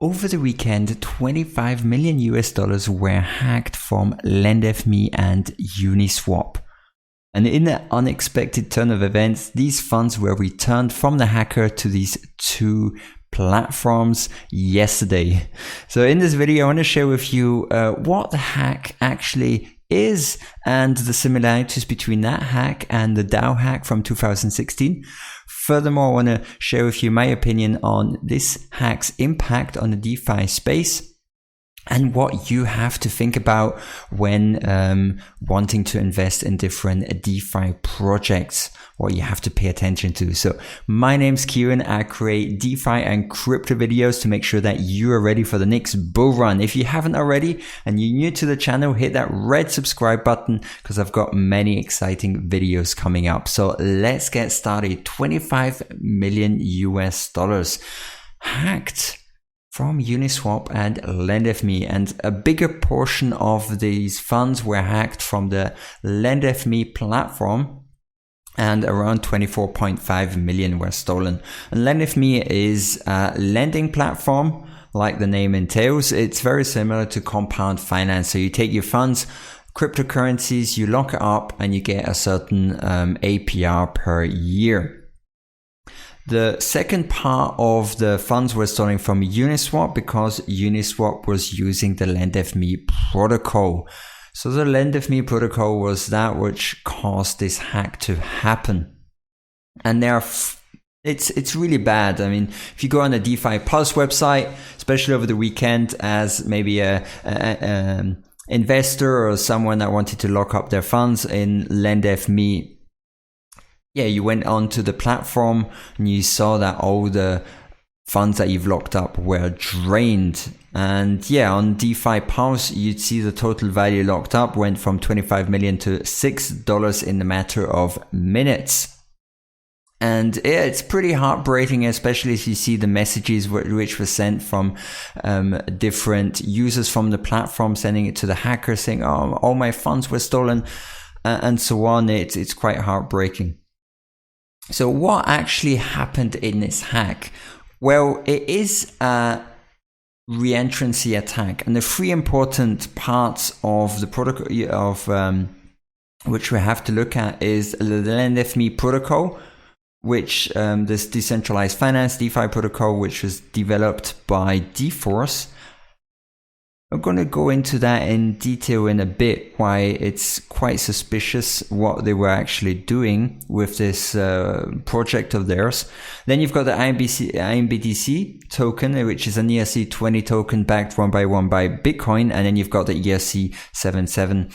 Over the weekend, 25 million US dollars were hacked from lendfME and Uniswap. And in an unexpected turn of events, these funds were returned from the hacker to these two platforms yesterday. So in this video, I want to share with you what the hack actually is and the similarities between that hack and the DAO hack from 2016. Furthermore, I want to share with you my opinion on this hack's impact on the DeFi space and what you have to think about when wanting to invest in different DeFi projects, what you have to pay attention to. So my name's Kierin. I create DeFi and crypto videos to make sure that you are ready for the next bull run. If you haven't already and you're new to the channel, hit that red subscribe button because I've got many exciting videos coming up. So let's get started. 25 million US dollars hacked from Uniswap and lendfME, and a bigger portion of these funds were hacked from the lendfME platform, and around 24.5 million were stolen. And lendfME is a lending platform, like the name entails. It's very similar to compound finance. So you take your funds, cryptocurrencies, you lock it up, and you get a certain APR per year. The second part of the funds were stolen from Uniswap because Uniswap was using the lendfME protocol. So the lendfME protocol was that which caused this hack to happen. And it's really bad. I mean, if you go on the DeFi Pulse website, especially over the weekend, as maybe a investor or someone that wanted to lock up their funds in lendfME, yeah, you went onto the platform and you saw that all the funds that you've locked up were drained. And yeah, on DeFi Pulse, you'd see the total value locked up went from 25 million to $6 in the matter of minutes. And yeah, it's pretty heartbreaking, especially if you see the messages which were sent from different users from the platform, sending it to the hacker saying, oh, all my funds were stolen and so on. It's quite heartbreaking. So what actually happened in this hack? Well, it is a reentrancy attack, and the three important parts of the protocol of which we have to look at is the lendfME protocol, which this decentralized finance DeFi protocol, which was developed by dForce. I'm going to go into that in detail in a bit, why it's quite suspicious what they were actually doing with this project of theirs. Then you've got the IMBDC token, which is an ERC20 token backed one by Bitcoin. And then you've got the ERC77,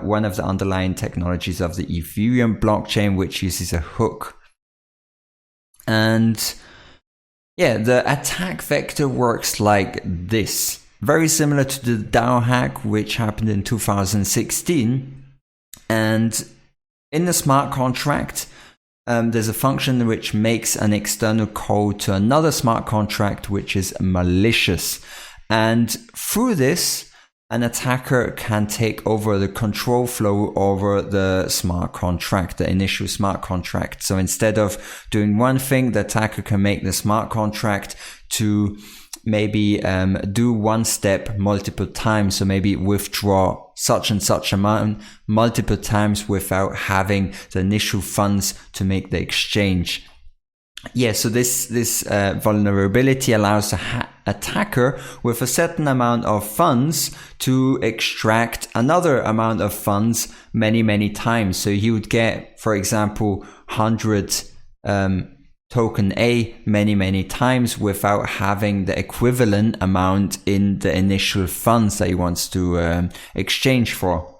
one of the underlying technologies of the Ethereum blockchain, which uses a hook. And yeah, the attack vector works like this. Very similar to the DAO hack, which happened in 2016. And in the smart contract, there's a function which makes an external code to another smart contract, which is malicious. And through this, an attacker can take over the control flow over the smart contract, the initial smart contract. So instead of doing one thing, the attacker can make the smart contract to maybe do one step multiple times. So maybe withdraw such and such amount multiple times without having the initial funds to make the exchange. Yeah, so this vulnerability allows the attacker with a certain amount of funds to extract another amount of funds many times. So he would get, for example, 100 token A many times without having the equivalent amount in the initial funds that he wants to exchange for.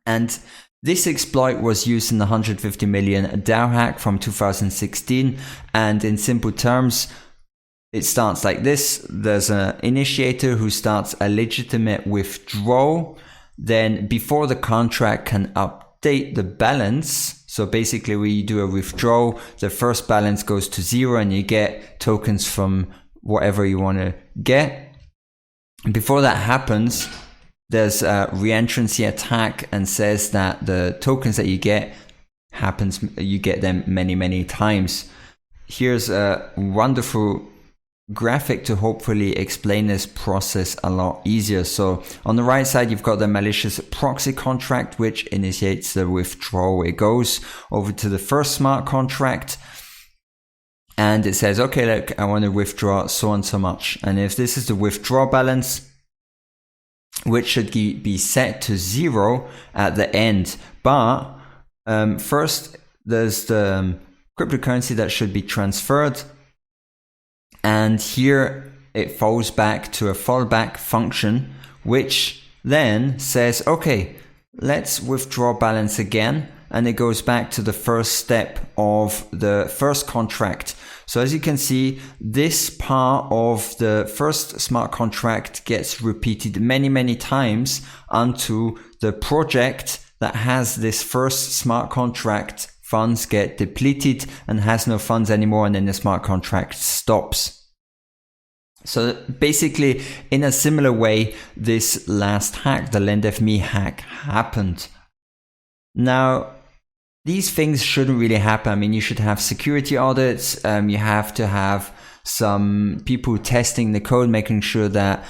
And this exploit was used in the 150 million DAO hack from 2016. And in simple terms, it starts like this. There's an initiator who starts a legitimate withdrawal. Then before the contract can update the balance, so basically when you do a withdrawal, the first balance goes to 0 and you get tokens from whatever you want to get. And before that happens, there's a reentrancy attack and says that the tokens that you get you get them many times. Here's a wonderful graphic to hopefully explain this process a lot easier. So on the right side, you've got the malicious proxy contract, which initiates the withdrawal. It goes over to the first smart contract and it says, okay, look, I want to withdraw so and so much. And if this is the withdrawal balance, which should be set to 0 at the end. But first, there's the cryptocurrency that should be transferred. And here it falls back to a fallback function, which then says, okay, let's withdraw balance again. And it goes back to the first step of the first contract. So as you can see, this part of the first smart contract gets repeated many, many times until the project that has this first smart contract funds get depleted and has no funds anymore, and then the smart contract stops. So basically, in a similar way, this last hack, the lendfME hack, happened. Now, these things shouldn't really happen. I mean, you should have security audits. You have to have some people testing the code, making sure that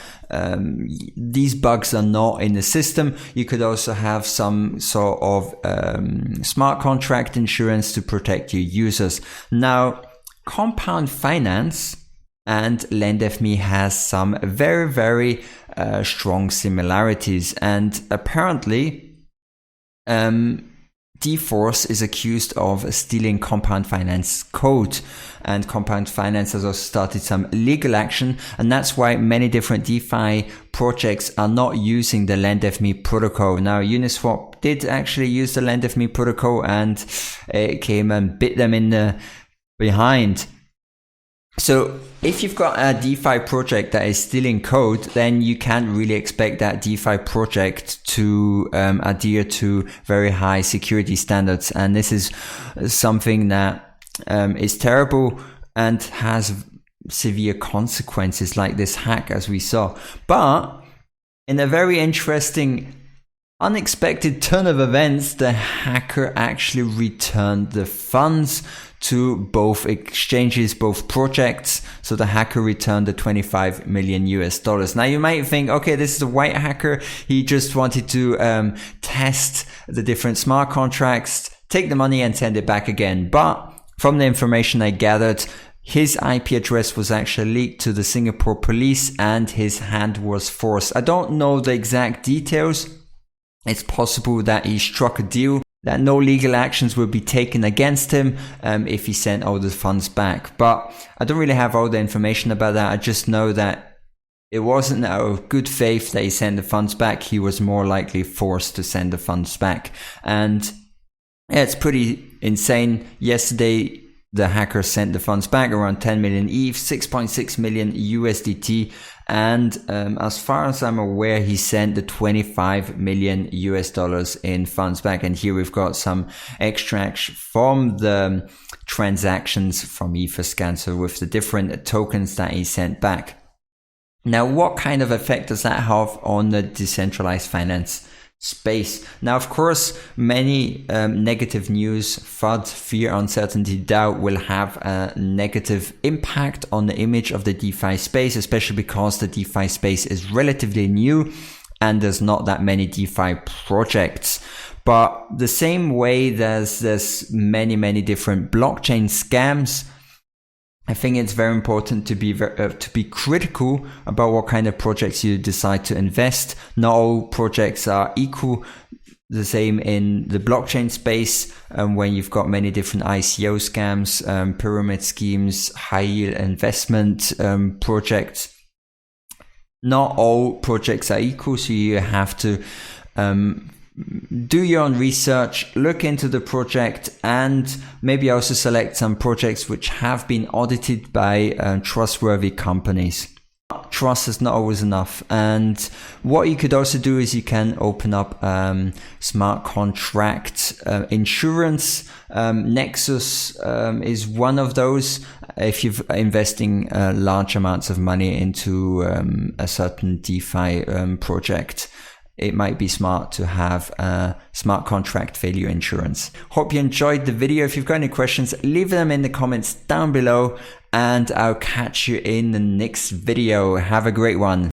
these bugs are not in the system. You could also have some sort of smart contract insurance to protect your users. Now, Compound Finance and lendfME has some very, very strong similarities. And apparently, dForce is accused of stealing Compound Finance code, and Compound Finance has also started some legal action, and that's why many different DeFi projects are not using the lendfME protocol. Now, Uniswap did actually use the lendfME protocol, and it came and bit them in the behind. So if you've got a DeFi project that is stealing code, then you can't really expect that DeFi project to adhere to very high security standards. And this is something that is terrible and has severe consequences, like this hack as we saw. But in a very interesting, unexpected turn of events, the hacker actually returned the funds to both exchanges, both projects. So the hacker returned the 25 million US dollars. Now you might think, okay, this is a white hacker. He just wanted to test the different smart contracts, take the money and send it back again. But from the information I gathered, his IP address was actually leaked to the Singapore police and his hand was forced. I don't know the exact details. It's possible that he struck a deal that no legal actions will be taken against him if he sent all the funds back. But I don't really have all the information about that. I just know that it wasn't out of good faith that he sent the funds back. He was more likely forced to send the funds back. And yeah, it's pretty insane. Yesterday, the hacker sent the funds back, around 10 million ETH, 6.6 million USDT. And as far as I'm aware, he sent the 25 million US dollars in funds back. And here we've got some extracts from the transactions from Etherscan, so with the different tokens that he sent back. Now, what kind of effect does that have on the decentralized finance space? Now, of course, many negative news, FUD, fear, uncertainty, doubt will have a negative impact on the image of the DeFi space, especially because the DeFi space is relatively new and there's not that many DeFi projects. But the same way there's many different blockchain scams, I think it's very important to be critical about what kind of projects you decide to invest. Not all projects are equal. The same in the blockchain space, when you've got many different ICO scams, pyramid schemes, high yield investment projects. Not all projects are equal, so you have to do your own research, look into the project, and maybe also select some projects which have been audited by trustworthy companies. Trust is not always enough. And what you could also do is you can open up smart contract insurance. Nexus is one of those. If you're investing large amounts of money into a certain DeFi project. it might be smart to have smart contract failure insurance. Hope you enjoyed the video. If you've got any questions, leave them in the comments down below, and I'll catch you in the next video. Have a great one.